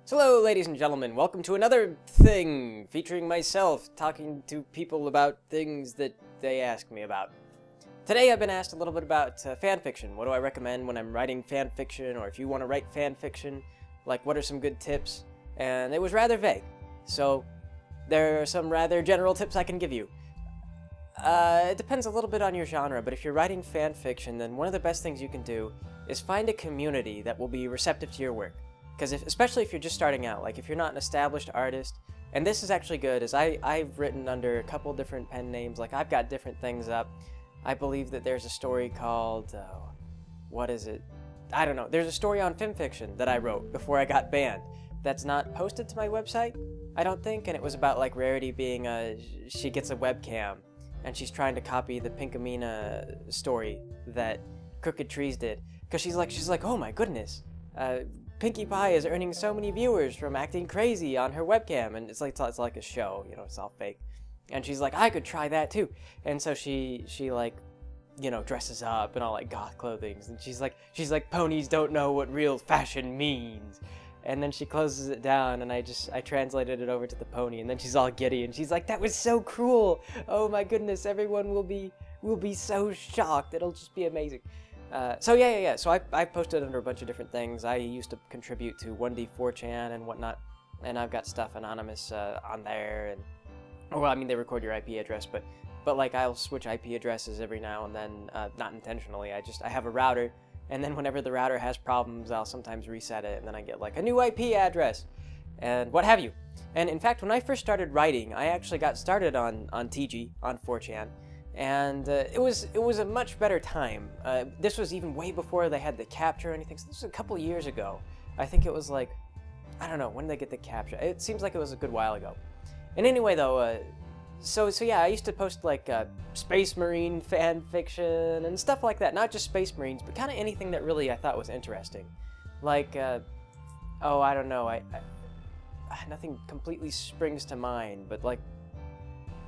So hello, ladies and gentlemen. Welcome to another thing featuring myself talking to people about things that they ask me about. Today I've been asked a little bit about fanfiction. What do I recommend when I'm writing fanfiction, or if you want to write fanfiction, like what are some good tips? And it was rather vague. So there are some rather general tips I can give you. It depends a little bit on your genre, but if you're writing fanfiction, then one of the best things you can do is find a community that will be receptive to your work. Because especially if you're just starting out, like if you're not an established artist, and this is actually good, is I've written under a couple different pen names, like I've got different things up. I believe that there's a story called, what is it? I don't know. There's a story on Fanfiction that I wrote before I got banned that's not posted to my website, I don't think, and it was about like Rarity being she gets a webcam, and she's trying to copy the Pinkamena story that Crooked Trees did. Because she's like, oh my goodness, Pinkie Pie is earning so many viewers from acting crazy on her webcam, and it's like a show, you know, it's all fake. And she's like, I could try that too. And so she like, you know, dresses up in all like goth clothing, and she's like, ponies don't know what real fashion means. And then she closes it down, and I translated it over to the pony, and then she's all giddy, and she's like, that was so cruel. Oh my goodness, everyone will be so shocked. It'll just be amazing. So yeah. So I posted under a bunch of different things. I used to contribute to 1D4chan and whatnot, and I've got stuff anonymous on there. And well, I mean, they record your IP address, but like I'll switch IP addresses every now and then, not intentionally. I have a router, and then whenever the router has problems, I'll sometimes reset it, and then I get like a new IP address and what have you. And in fact, when I first started writing, I actually got started on TG on 4chan. And it was a much better time. This was even way before they had the capture or anything. So this was a couple years ago. I think it was like, I don't know, when did they get the capture? It seems like it was a good while ago. And anyway, though, so yeah, I used to post like Space Marine fan fiction and stuff like that. Not just Space Marines, but kind of anything that really I thought was interesting. Like, I don't know, nothing completely springs to mind, but like,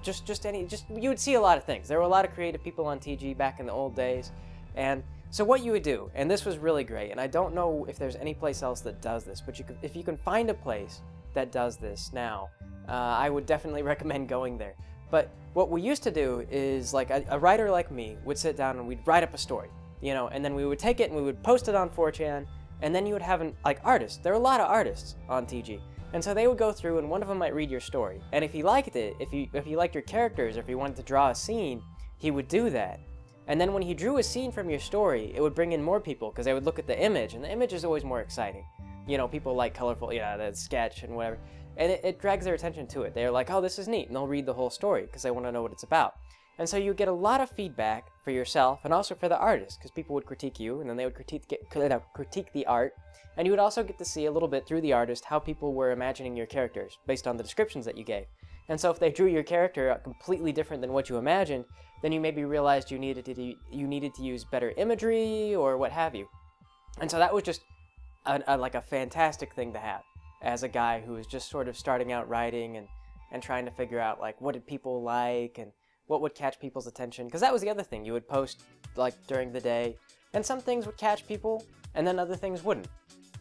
you would see a lot of things. There were a lot of creative people on TG back in the old days, and so what you would do, and this was really great, and I don't know if there's any place else that does this, but if you can find a place that does this now, I would definitely recommend going there. But what we used to do is, like, a writer like me would sit down and we'd write up a story, you know, and then we would take it and we would post it on 4chan, and then you would have artists. There are a lot of artists on TG. And so they would go through, and one of them might read your story. And if he liked it, if he liked your characters, or if he wanted to draw a scene, he would do that. And then when he drew a scene from your story, it would bring in more people, because they would look at the image, and the image is always more exciting. You know, people like colorful, the sketch and whatever. And it drags their attention to it. They're like, oh, this is neat, and they'll read the whole story, because they want to know what it's about. And so you get a lot of feedback for yourself, and also for the artist, because people would critique you, and then they would critique the art. And you would also get to see a little bit through the artist how people were imagining your characters based on the descriptions that you gave. And so if they drew your character completely different than what you imagined, then you maybe realized you needed to use better imagery or what have you. And so that was just a fantastic thing to have as a guy who was just sort of starting out writing and trying to figure out like what did people like and what would catch people's attention. Because that was the other thing. You would post like during the day, and some things would catch people and then other things wouldn't.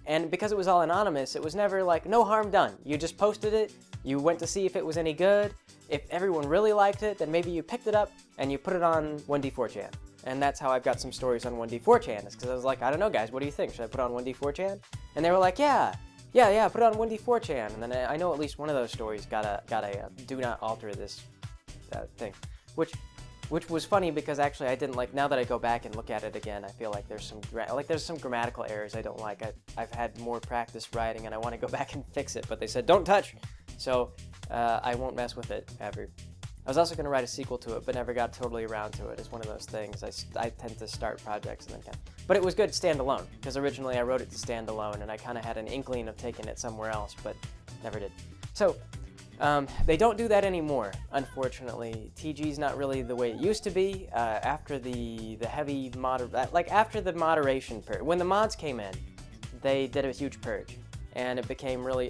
And because it was all anonymous, it was never like, no harm done. You just posted it, you went to see if it was any good. If everyone really liked it, then maybe you picked it up and you put it on 1D4chan. And that's how I've got some stories on 1D4chan, is because I was like, I don't know guys, what do you think? Should I put it on 1D4chan? And they were like, yeah, put it on 1D4chan. And then I know at least one of those stories got a do not alter this thing. Which was funny because actually I didn't like, now that I go back and look at it again, I feel like there's some grammatical errors I don't like. I've had more practice writing and I want to go back and fix it, but they said don't touch, so I won't mess with it ever. I was also going to write a sequel to it, but never got totally around to it. It's one of those things, I tend to start projects and then can't. But it was good standalone, because originally I wrote it to standalone and I kind of had an inkling of taking it somewhere else, but never did. So they don't do that anymore, unfortunately. TG's not really the way it used to be. After the heavy after the moderation purge, when the mods came in, they did a huge purge, and it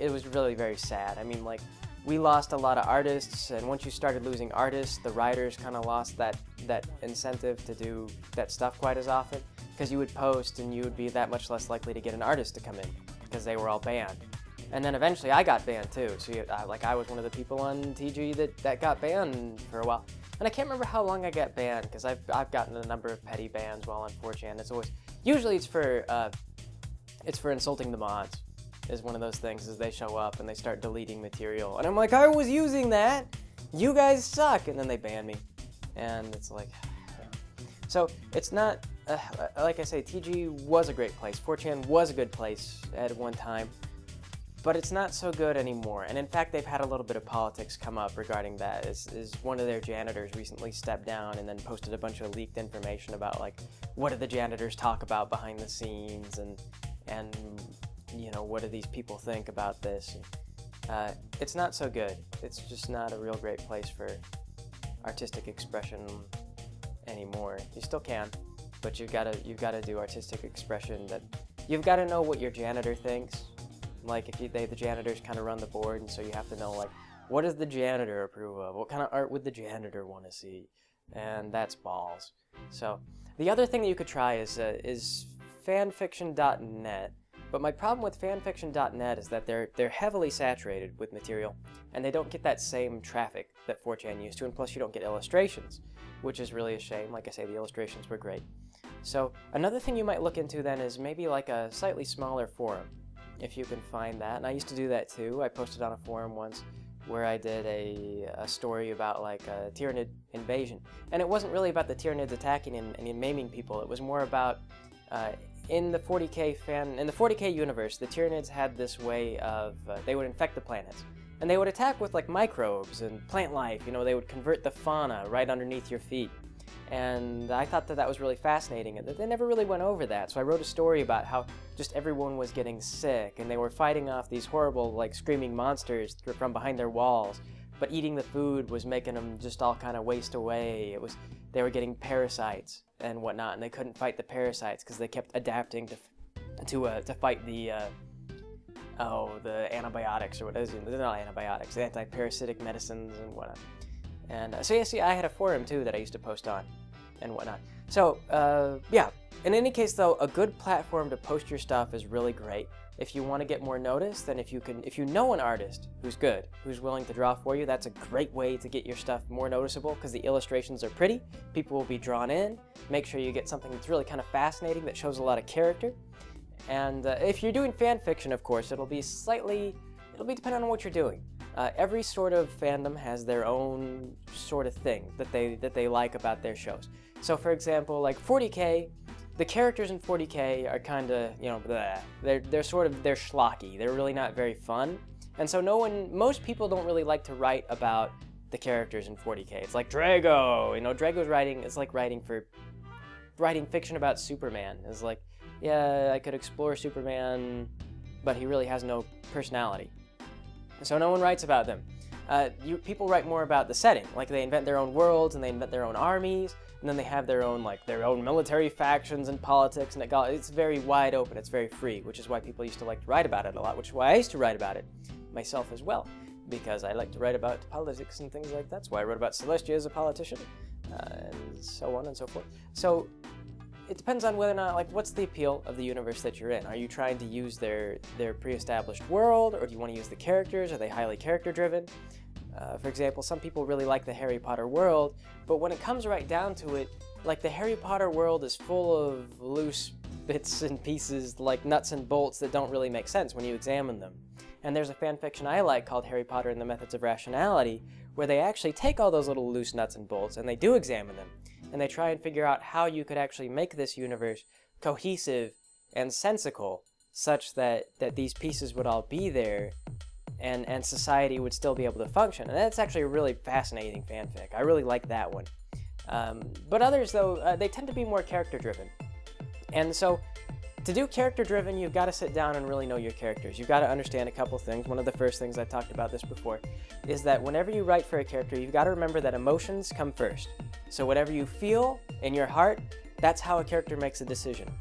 was really very sad. I mean, like, we lost a lot of artists, and once you started losing artists, the writers kind of lost that incentive to do that stuff quite as often, because you would post and you would be that much less likely to get an artist to come in, because they were all banned. And then eventually I got banned too. So I was one of the people on TG that got banned for a while. And I can't remember how long I got banned, because I've gotten a number of petty bans while on 4chan. Usually it's for insulting the mods, is one of those things, is they show up and they start deleting material. And I'm like, I was using that! You guys suck! And then they ban me. And it's like... So it's not... like I say, TG was a great place. 4chan was a good place at one time. But it's not so good anymore. And in fact, they've had a little bit of politics come up regarding that. Is one of their janitors recently stepped down and then posted a bunch of leaked information about, like, what do the janitors talk about behind the scenes, and you know, what do these people think about this? It's not so good. It's just not a real great place for artistic expression anymore. You still can, but you've got to do artistic expression. That you've got to know what your janitor thinks. Like, if the janitors kind of run the board, and so you have to know, like, what does the janitor approve of? What kind of art would the janitor want to see? And that's balls. So the other thing that you could try is fanfiction.net. But my problem with fanfiction.net is that they're heavily saturated with material, and they don't get that same traffic that 4chan used to, and plus you don't get illustrations, which is really a shame. Like I say, the illustrations were great. So another thing you might look into then is maybe like a slightly smaller forum, if you can find that. And I used to do that too. I posted on a forum once where I did a story about, like, a Tyranid invasion. And it wasn't really about the Tyranids attacking and maiming people. It was more about, in the 40K universe, the Tyranids had this way of, they would infect the planets. And they would attack with, like, microbes and plant life. You know, they would convert the fauna right underneath your feet. And I thought that was really fascinating, and that they never really went over that. So I wrote a story about how just everyone was getting sick, and they were fighting off these horrible, like, screaming monsters from behind their walls. But eating the food was making them just all kind of waste away. They were getting parasites and whatnot, and they couldn't fight the parasites because they kept adapting to fight the antibiotics, or what is it? They're not antibiotics, the anti-parasitic medicines and whatnot. And so yeah, see, I had a forum too that I used to post on and whatnot. So yeah, in any case though, a good platform to post your stuff is really great. If you want to get more notice, then if you know an artist who's good, who's willing to draw for you, that's a great way to get your stuff more noticeable, because the illustrations are pretty, people will be drawn in. Make sure you get something that's really kind of fascinating, that shows a lot of character. And if you're doing fan fiction, of course, it'll be dependent on what you're doing. Every sort of fandom has their own sort of thing that they like about their shows. So for example, like 40K, the characters in 40K are kind of, you know, bleh. They're schlocky. They're really not very fun. And so most people don't really like to write about the characters in 40K. It's like Drago, you know, Drago's writing, it's like writing fiction about Superman. It's like, yeah, I could explore Superman, but he really has no personality. So no one writes about them. People write more about the setting, like they invent their own worlds and they invent their own armies, and then they have their own military factions and politics, and it's very wide open, it's very free, which is why people used to like to write about it a lot, which is why I used to write about it myself as well, because I like to write about politics and things like that. That's why I wrote about Celestia as a politician, and so on and so forth. So it depends on whether or not, like, what's the appeal of the universe that you're in. Are you trying to use their pre-established world, or do you want to use the characters? Are they highly character-driven? For example, some people really like the Harry Potter world, but when it comes right down to it, like, the Harry Potter world is full of loose bits and pieces, like nuts and bolts that don't really make sense when you examine them. And there's a fanfiction I like called Harry Potter and the Methods of Rationality, where they actually take all those little loose nuts and bolts and they do examine them. And they try and figure out how you could actually make this universe cohesive and sensical, such that these pieces would all be there, and society would still be able to function. And that's actually a really fascinating fanfic. I really like that one. But others, though, they tend to be more character-driven. And so, to do character-driven, you've got to sit down and really know your characters. You've got to understand a couple things. One of the first things I talked about this before is that whenever you write for a character, you've got to remember that emotions come first. So whatever you feel in your heart, that's how a character makes a decision.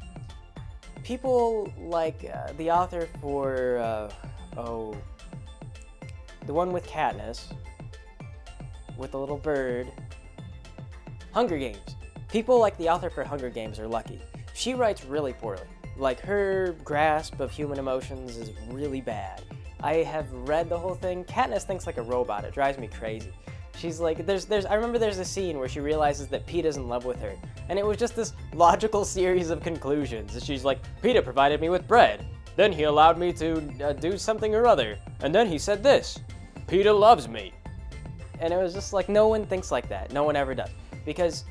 People like the author for, the one with Katniss, with the little bird, Hunger Games. People like the author for Hunger Games are lucky. She writes really poorly. Like, her grasp of human emotions is really bad. I have read the whole thing. Katniss thinks like a robot. It drives me crazy. She's like, I remember there's a scene where she realizes that Peeta's in love with her, and it was just this logical series of conclusions. She's like, Peeta provided me with bread, then he allowed me to do something or other, and then he said this, Peeta loves me. And it was just like, no one thinks like that. No one ever does. Because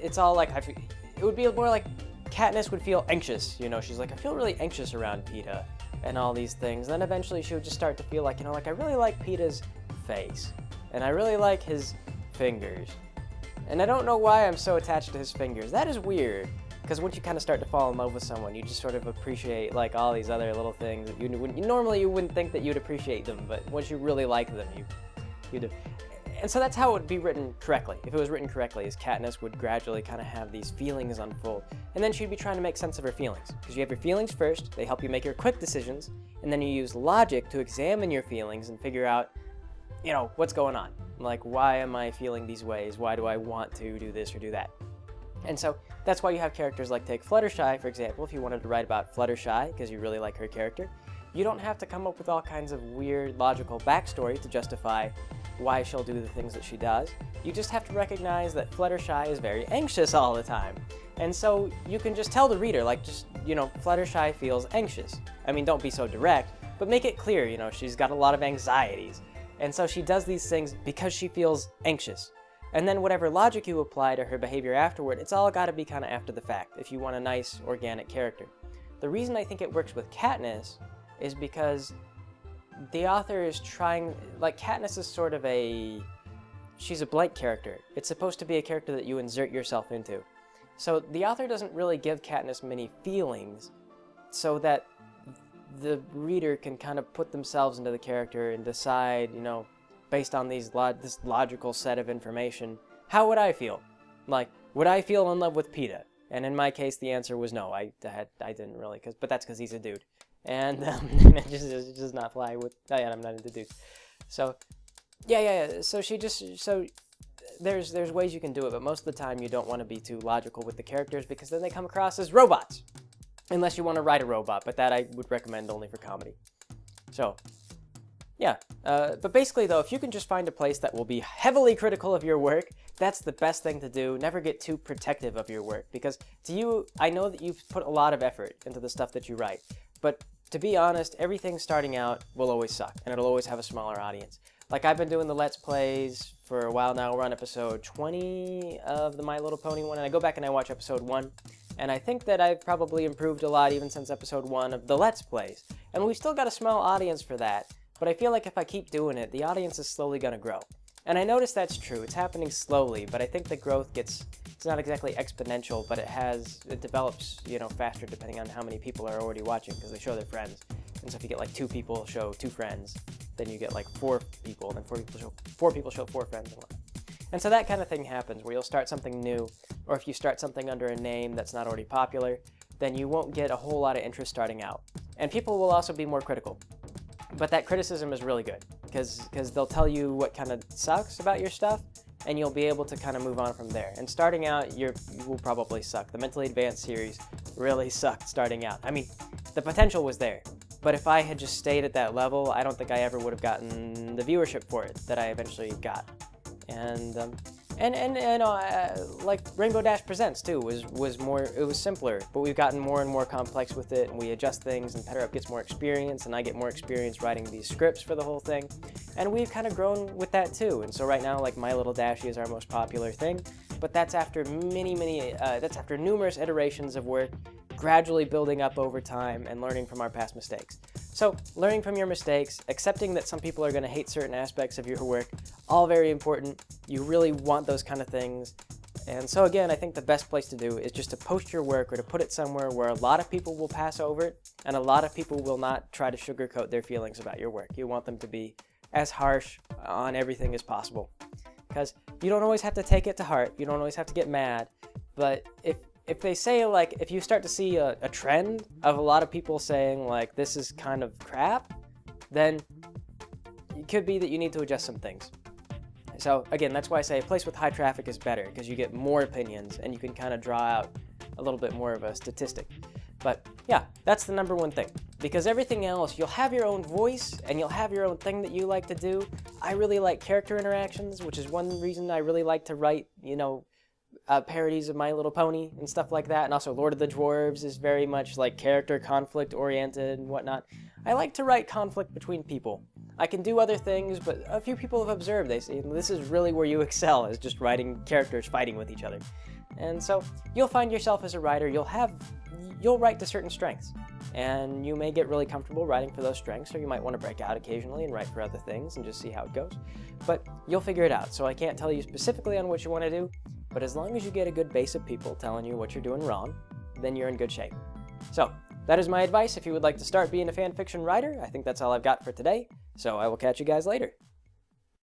it's all like, it would be more like Katniss would feel anxious, you know, she's like, I feel really anxious around Peeta, and all these things. Then eventually she would just start to feel like, you know, like I really like Peeta's face. And I really like his fingers. And I don't know why I'm so attached to his fingers. That is weird. Because once you kind of start to fall in love with someone, you just sort of appreciate like all these other little things that normally you wouldn't think that you'd appreciate them, but once you really like them, you do. And so that's how it would be written correctly. If it was written correctly, is Katniss would gradually kind of have these feelings unfold. And then she'd be trying to make sense of her feelings. Because you have your feelings first, they help you make your quick decisions, and then you use logic to examine your feelings and figure out, you know, what's going on? Like, why am I feeling these ways? Why do I want to do this or do that? And so that's why you have characters like, take Fluttershy, for example. If you wanted to write about Fluttershy because you really like her character, you don't have to come up with all kinds of weird logical backstory to justify why she'll do the things that she does. You just have to recognize that Fluttershy is very anxious all the time. And so you can just tell the reader, like, just, you know, Fluttershy feels anxious. I mean, don't be so direct, but make it clear, you know, she's got a lot of anxieties. And so she does these things because she feels anxious. And then whatever logic you apply to her behavior afterward, it's all got to be kind of after the fact, if you want a nice, organic character. The reason I think it works with Katniss is because the author is trying, like, Katniss is sort of she's a blank character. It's supposed to be a character that you insert yourself into. So the author doesn't really give Katniss many feelings so that the reader can kind of put themselves into the character and decide, you know, based on this logical set of information, how would I feel? Like, would I feel in love with Peeta? And in my case, the answer was no. I didn't really, but that's because he's a dude. And it just does not fly with, I'm not into dudes. So, yeah. So there's ways you can do it, but most of the time you don't want to be too logical with the characters because then they come across as robots. Unless you want to write a robot, but that I would recommend only for comedy. So, yeah. But basically, though, if you can just find a place that will be heavily critical of your work, that's the best thing to do. Never get too protective of your work. Because to you, I know that you've put a lot of effort into the stuff that you write. But to be honest, everything starting out will always suck. And it'll always have a smaller audience. Like, I've been doing the Let's Plays for a while now. We're on episode 20 of the My Little Pony one. And I go back and I watch episode 1. And I think that I've probably improved a lot even since episode 1 of the Let's Plays. And we've still got a small audience for that, but I feel like if I keep doing it, the audience is slowly going to grow. And I notice that's true. It's happening slowly, but I think the growth it's not exactly exponential, but it develops, you know, faster depending on how many people are already watching because they show their friends. And so if you get like 2 people show 2 friends, then you get like 4 people, and then 4 people show 4 friends and whatnot. And so that kind of thing happens where you'll start something new, or if you start something under a name that's not already popular, then you won't get a whole lot of interest starting out. And people will also be more critical. But that criticism is really good, because they'll tell you what kind of sucks about your stuff, and you'll be able to kind of move on from there. And starting out, you will probably suck. The Mentally Advanced series really sucked starting out. I mean, the potential was there. But if I had just stayed at that level, I don't think I ever would have gotten the viewership for it that I eventually got. And like Rainbow Dash Presents too was more, it was simpler, but we've gotten more and more complex with it, and we adjust things, and PetterUp gets more experience, and I get more experience writing these scripts for the whole thing, and we've kind of grown with that too. And so right now, like, My Little Dashie is our most popular thing, but that's after that's after numerous iterations of work, gradually building up over time and learning from our past mistakes. So learning from your mistakes, accepting that some people are going to hate certain aspects of your work, all very important. You really want those kind of things. And so again, I think the best place to do is just to post your work or to put it somewhere where a lot of people will pass over it and a lot of people will not try to sugarcoat their feelings about your work. You want them to be as harsh on everything as possible. Because you don't always have to take it to heart. You don't always have to get mad. But if they say, like, if you start to see a trend of a lot of people saying, like, this is kind of crap, then it could be that you need to adjust some things. So again, that's why I say a place with high traffic is better, because you get more opinions and you can kind of draw out a little bit more of a statistic. But yeah, that's the number one thing. because everything else, you'll have your own voice and you'll have your own thing that you like to do. I really like character interactions, which is one reason I really like to write, parodies of My Little Pony and stuff like that. And also Lord of the Dwarves is very much like character conflict oriented and whatnot. I like to write conflict between people. I can do other things, but a few people have observed, they say, this is really where you excel, is just writing characters fighting with each other. And so you'll find yourself as a writer, you'll write to certain strengths. And you may get really comfortable writing for those strengths, or you might want to break out occasionally and write for other things and just see how it goes. But you'll figure it out, so I can't tell you specifically on what you want to do, but as long as you get a good base of people telling you what you're doing wrong, then you're in good shape. So, that is my advice if you would like to start being a fan fiction writer. I think that's all I've got for today, so I will catch you guys later.